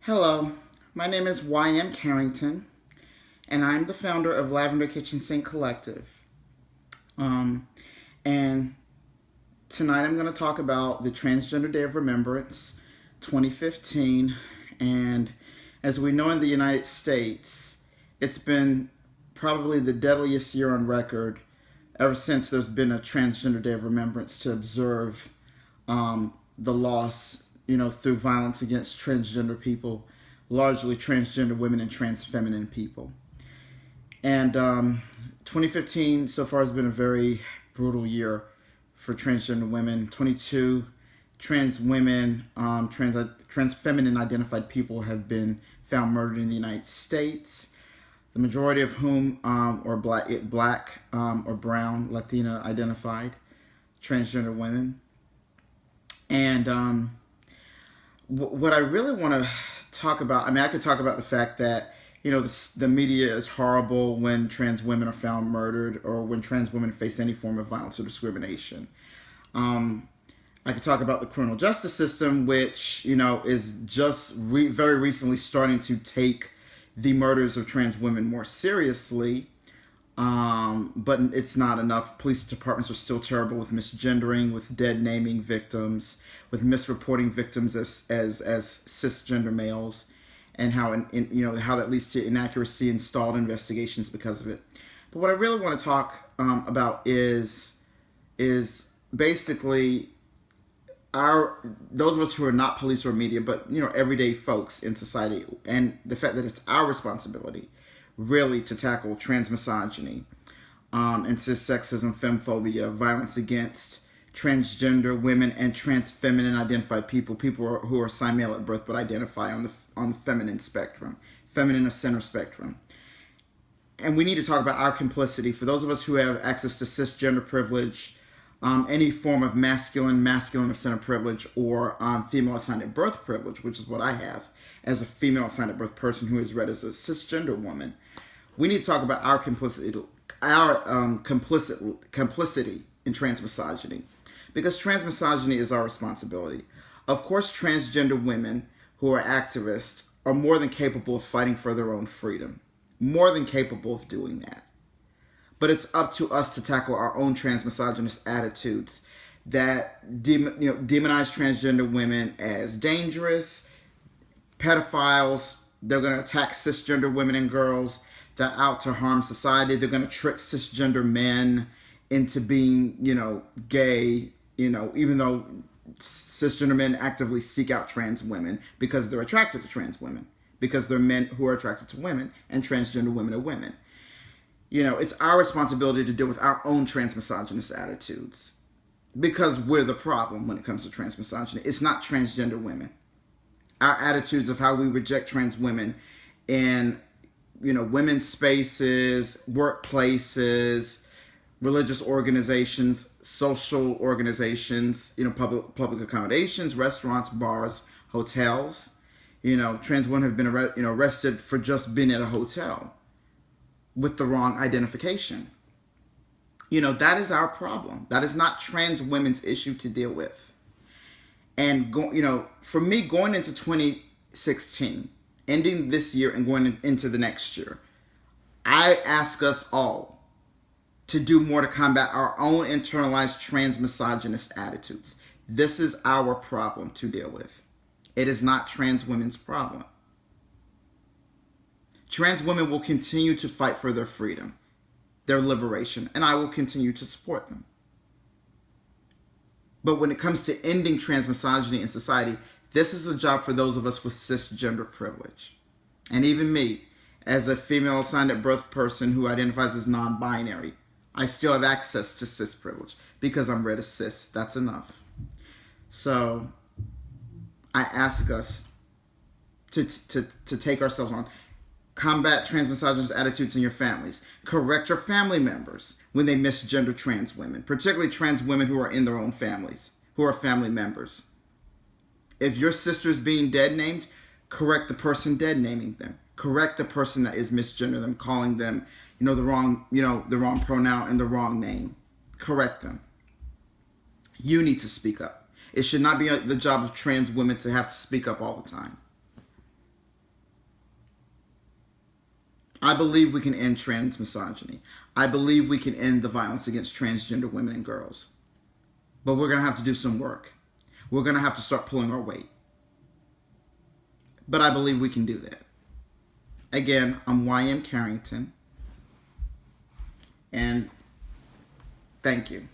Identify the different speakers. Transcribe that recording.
Speaker 1: Hello, my name is Y.M. Carrington, and I'm the founder of Lavender Kitchen Sink Collective. Um, and tonight I'm going to talk about the Transgender Day of Remembrance 2015. And as we know in the United States, it's been probably the deadliest year on record ever since there's been a Transgender Day of Remembrance to observe the loss, through violence against transgender people, largely transgender women and trans feminine people. And 2015 so far has been a very brutal year for transgender women. 22 trans women, trans feminine identified people have been found murdered in the United States. The majority of whom are black or brown, Latina identified transgender women. And what I really want to talk about, I could talk about the fact that, the media is horrible when trans women are found murdered or when trans women face any form of violence or discrimination. I could talk about the criminal justice system, which, is just very recently starting to take the murders of trans women more seriously. But it's not enough. Police departments are still terrible with misgendering, with dead naming victims, with misreporting victims as cisgender males, and how how that leads to inaccuracy and stalled investigations because of it. But what I really want to talk about is basically those of us who are not police or media, but everyday folks in society, and the fact that it's our responsibility really to tackle transmisogyny, and cissexism, femphobia, violence against transgender women and trans feminine identified people who are assigned male at birth but identify on the feminine spectrum, feminine or center spectrum. And we need to talk about our complicity. For those of us who have access to cisgender privilege, any form of masculine of center privilege, or female assigned at birth privilege, which is what I have as a female assigned at birth person who is read as a cisgender woman, we need to talk about our complicity in transmisogyny, because transmisogyny is our responsibility. Of course, transgender women who are activists are more than capable of fighting for their own freedom, more than capable of doing that. But it's up to us to tackle our own transmisogynist attitudes that demonize transgender women as dangerous, pedophiles. They're going to attack cisgender women and girls. They're out to harm society. They're going to trick cisgender men into being, gay, even though cisgender men actively seek out trans women because they're attracted to trans women, because they're men who are attracted to women, and transgender women are women. It's our responsibility to deal with our own transmisogynist attitudes, because we're the problem when it comes to transmisogyny. It's not transgender women. Our attitudes of how we reject trans women in, women's spaces, workplaces, religious organizations, social organizations, public accommodations, restaurants, bars, hotels. Trans women have been arrested for just being at a hotel with the wrong identification. That is our problem. That is not trans women's issue to deal with. And for me, going into 2016, ending this year and going into the next year, I ask us all to do more to combat our own internalized transmisogynist attitudes. This is our problem to deal with. It is not trans women's problem. Trans women will continue to fight for their freedom, their liberation, and I will continue to support them. But when it comes to ending transmisogyny in society, this is a job for those of us with cisgender privilege. And even me, as a female assigned at birth person who identifies as non-binary, I still have access to cis privilege because I'm read as cis. That's enough. So I ask us to take ourselves on. Combat transmisogynist attitudes in your families. Correct your family members when they misgender trans women, particularly trans women who are in their own families, who are family members. If your sister is being dead named, correct the person dead naming them. Correct the person that is misgender them, calling them, the wrong pronoun and the wrong name. Correct them. You need to speak up. It should not be the job of trans women to have to speak up all the time. I believe we can end transmisogyny. I believe we can end the violence against transgender women and girls. But we're going to have to do some work. We're going to have to start pulling our weight. But I believe we can do that. Again, I'm YM Carrington. And thank you.